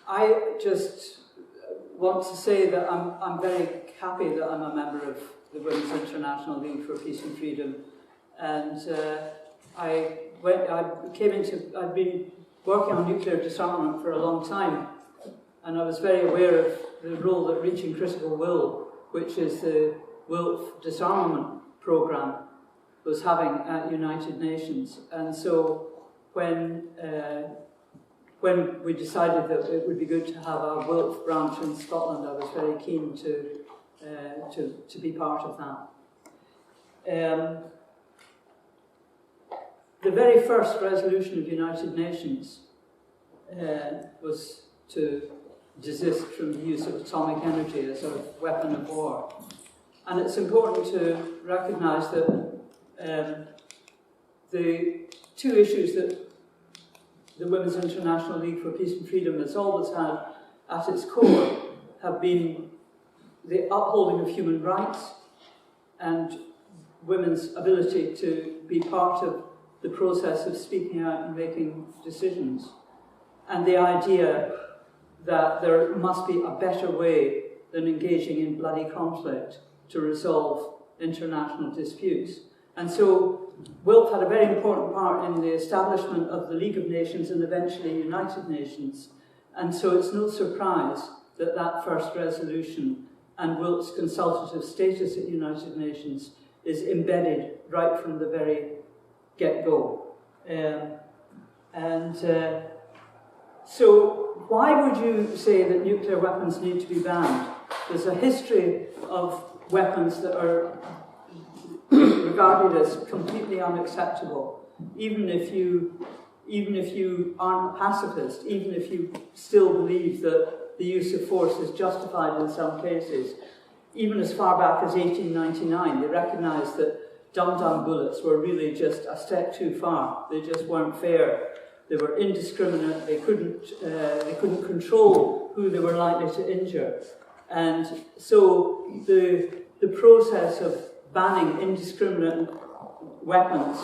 I just want to say that I'm very happy that I'm a member of the Women's International League for Peace and Freedom, and I've been working on nuclear disarmament for a long time, and I was very aware of the role that Reaching Critical Will, which is the WILF disarmament programme, was having at United Nations. And so when we decided that it would be good to have a WILF branch in Scotland, I was very keen to be part of that. The very first resolution of United Nations was to desist from the use of atomic energy as a weapon of war. And it's important to recognise that the two issues that the Women's International League for Peace and Freedom has always had at its core have been the upholding of human rights and women's ability to be part of the process of speaking out and making decisions, and the idea that there must be a better way than engaging in bloody conflict to resolve international disputes. And so WILF had a very important part in the establishment of the League of Nations and eventually United Nations. And so it's no surprise that that first resolution and WILF's consultative status at United Nations is embedded right from the very get-go. So why would you say that nuclear weapons need to be banned? There's a history of weapons that are regarded as completely unacceptable, even if you aren't a pacifist, even if you still believe that the use of force is justified in some cases. Even as far back as 1899, they recognised that dum-dum bullets were really just a step too far. They just weren't fair. They were indiscriminate. They couldn't control who they were likely to injure. And so the process of banning indiscriminate weapons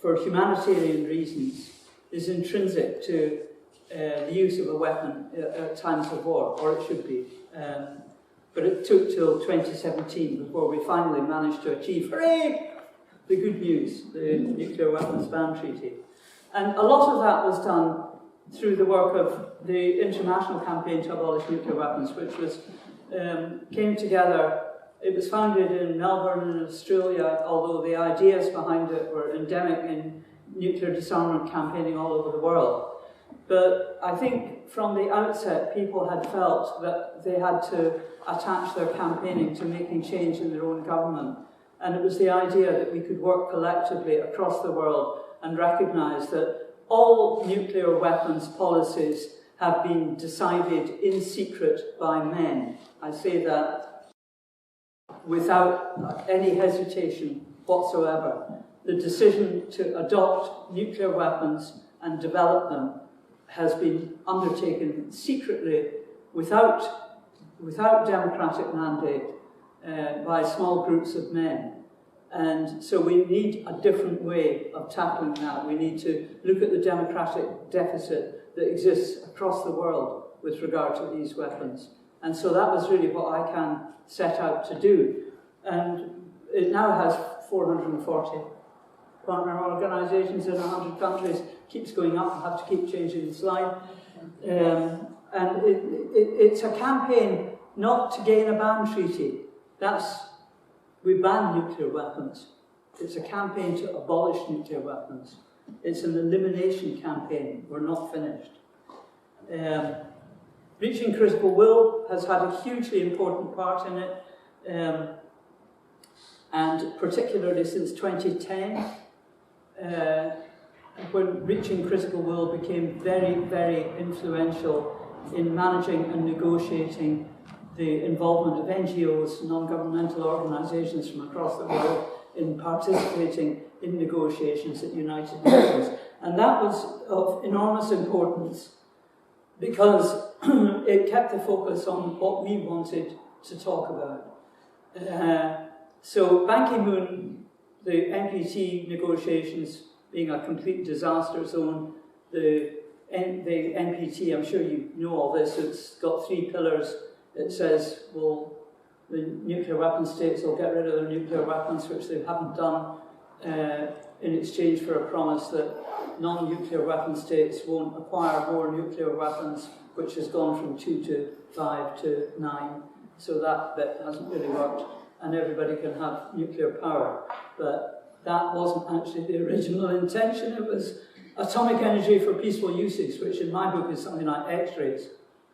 for humanitarian reasons is intrinsic to the use of a weapon at times of war, or it should be. But it took till 2017 before we finally managed to achieve, hooray, the good news, the Nuclear Weapons Ban Treaty. And a lot of that was done through the work of the International Campaign to Abolish Nuclear Weapons, which was came together. It was founded in Melbourne in Australia, although the ideas behind it were endemic in nuclear disarmament campaigning all over the world. But I think from the outset, people had felt that they had to attach their campaigning to making change in their own government. And it was the idea that we could work collectively across the world and recognise that all nuclear weapons policies have been decided in secret by men. I say that without any hesitation whatsoever. The decision to adopt nuclear weapons and develop them has been undertaken secretly without democratic mandate by small groups of men. And so we need a different way of tackling that. We need to look at the democratic deficit that exists across the world with regard to these weapons. And so that was really what ICANN set out to do. And it now has 440 partner organisations in 100 countries. Keeps going up. I have to keep changing the slide. And it's a campaign not to gain a ban treaty. We ban nuclear weapons. It's a campaign to abolish nuclear weapons. It's an elimination campaign. We're not finished. Reaching Critical Will has had a hugely important part in it, and particularly since 2010, when Reaching Critical Will became very, very influential in managing and negotiating the involvement of NGOs, non-governmental organisations from across the world in participating in negotiations at United Nations. And that was of enormous importance because it kept the focus on what we wanted to talk about. So Ban Ki-moon, the NPT negotiations being a complete disaster zone, the NPT, I'm sure you know all this, it's got 3 pillars. It says, well, the nuclear weapon states will get rid of their nuclear weapons, which they haven't done, in exchange for a promise that non-nuclear weapon states won't acquire more nuclear weapons, which has gone from 2 to 5 to 9. So that bit hasn't really worked, and everybody can have nuclear power. But that wasn't actually the original intention. It was atomic energy for peaceful uses, which in my book is something like X-rays.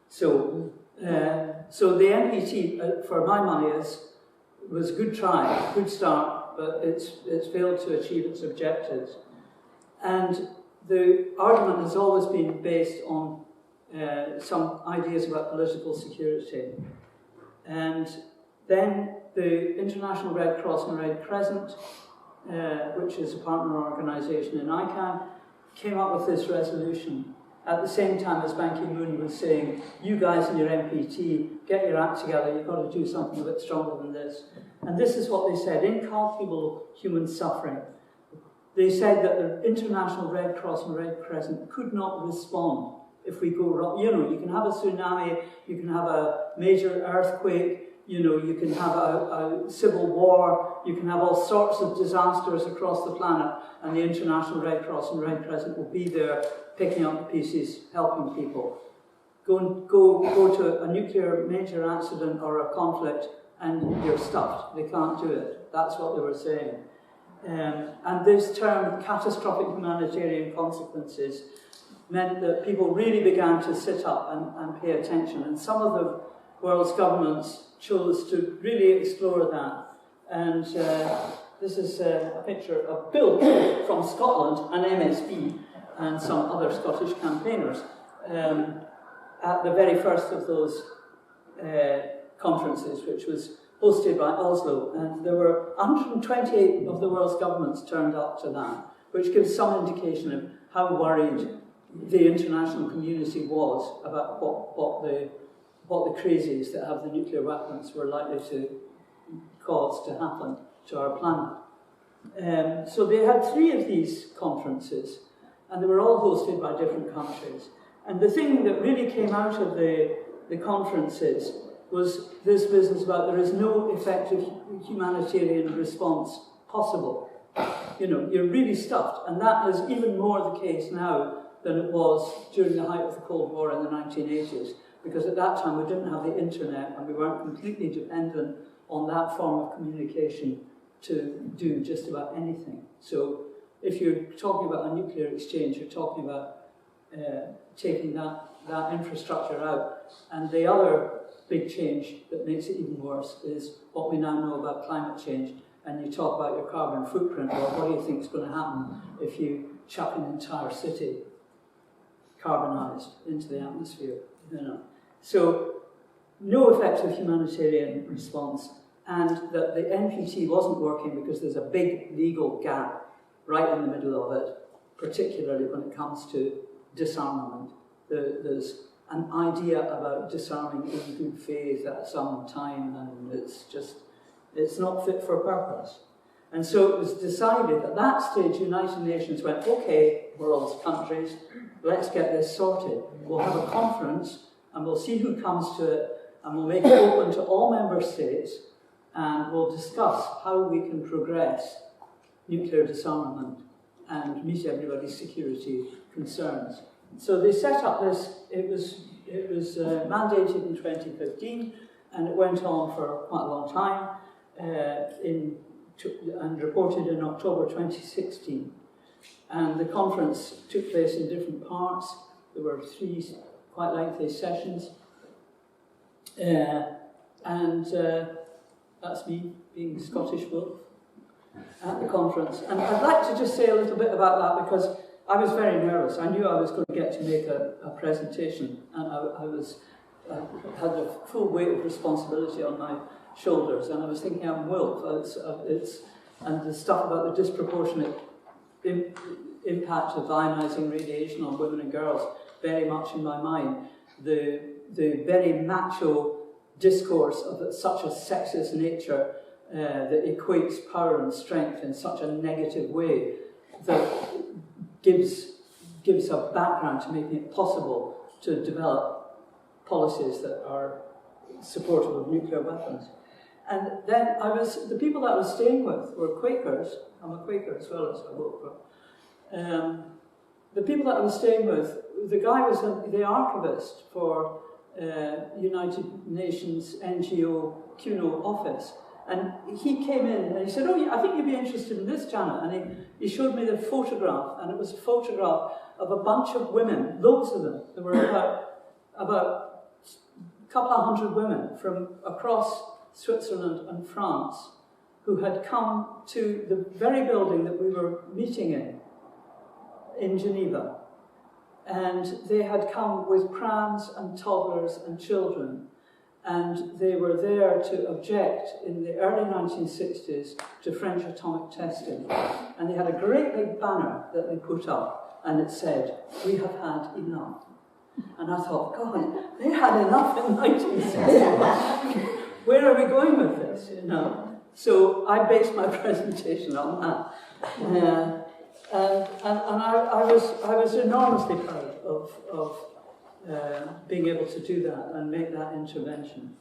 So the NPT, for my money, was a good try, good start, but it's failed to achieve its objectives. And the argument has always been based on some ideas about political security. And then the International Red Cross and Red Crescent, which is a partner organisation in ICANN, came up with this resolution at the same time as Ban Ki-moon was saying, you guys in your NPT, get your act together, you've got to do something a bit stronger than this. And this is what they said: incalculable human suffering. They said that the International Red Cross and Red Crescent could not respond if we go wrong. You know, you can have a tsunami, you can have a major earthquake, you know, you can have a civil war, you can have all sorts of disasters across the planet, and the International Red Cross and Red Crescent will be there picking up the pieces, helping people. Go to a nuclear major accident or a conflict and you're stuffed. They can't do it. That's what they were saying. And this term, catastrophic humanitarian consequences, meant that people really began to sit up and pay attention. And some of the world's governments chose to really explore that. And this is a picture of Bill from Scotland, an MSP, and some other Scottish campaigners at the very first of those conferences, which was hosted by Oslo. And there were 128 of the world's governments turned up to that, which gives some indication of how worried the international community was about what the crazies that have the nuclear weapons were likely to cause to happen to our planet. So they had 3 of these conferences, and they were all hosted by different countries. And the thing that really came out of the conferences was this business about there is no effective humanitarian response possible. You know, you're really stuffed, and that is even more the case now than it was during the height of the Cold War in the 1980s, because at that time we didn't have the internet and we weren't completely dependent on that form of communication to do just about anything. So if you're talking about a nuclear exchange, you're talking about taking that infrastructure out. And the other big change that makes it even worse is what we now know about climate change. And you talk about your carbon footprint. Well, what do you think is going to happen if you chuck an entire city carbonised into the atmosphere? You know? So no effective humanitarian response, and that the NPT wasn't working because there's a big legal gap right in the middle of it, particularly when it comes to disarmament. There's an idea about disarming in good faith at some time, and it's not fit for purpose. And so it was decided at that stage, United Nations went, okay, world's countries, let's get this sorted. We'll have a conference, and we'll see who comes to it, and we'll make it open to all member states, and we'll discuss how we can progress nuclear disarmament and meet everybody's security concerns. So they set up this, it was mandated in 2015, and it went on for quite a long time, and reported in October 2016. And the conference took place in different parts. There were 3 quite lengthy sessions. That's me being Scottish Wolf at the conference. And I'd like to just say a little bit about that, because I was very nervous. I knew I was going to get to make a presentation, and I had the full weight of responsibility on my shoulders, and I was thinking, I'm Wolf, and the stuff about the disproportionate impact of ionizing radiation on women and girls very much in my mind. The very macho discourse of such a sexist nature that equates power and strength in such a negative way, that gives gives a background to making it possible to develop policies that are supportive of nuclear weapons. And then the people that I was staying with were Quakers. I'm a Quaker as well, as I vote for. The people that I was staying with, the guy was the archivist for United Nations NGO CUNO office. And he came in and he said, oh, yeah, I think you'd be interested in this, Janet. And he showed me the photograph, and it was a photograph of a bunch of women, loads of them. There were about a couple of hundred women from across Switzerland and France who had come to the very building that we were meeting in Geneva. And they had come with prams and toddlers and children. And they were there to object in the early 1960s to French atomic testing. And they had a great big banner that they put up, and it said, "We have had enough." And I thought, God, they had enough in 1960. Where are we going with this, you know? So I based my presentation on that. And I was enormously proud of being able to do that and make that intervention.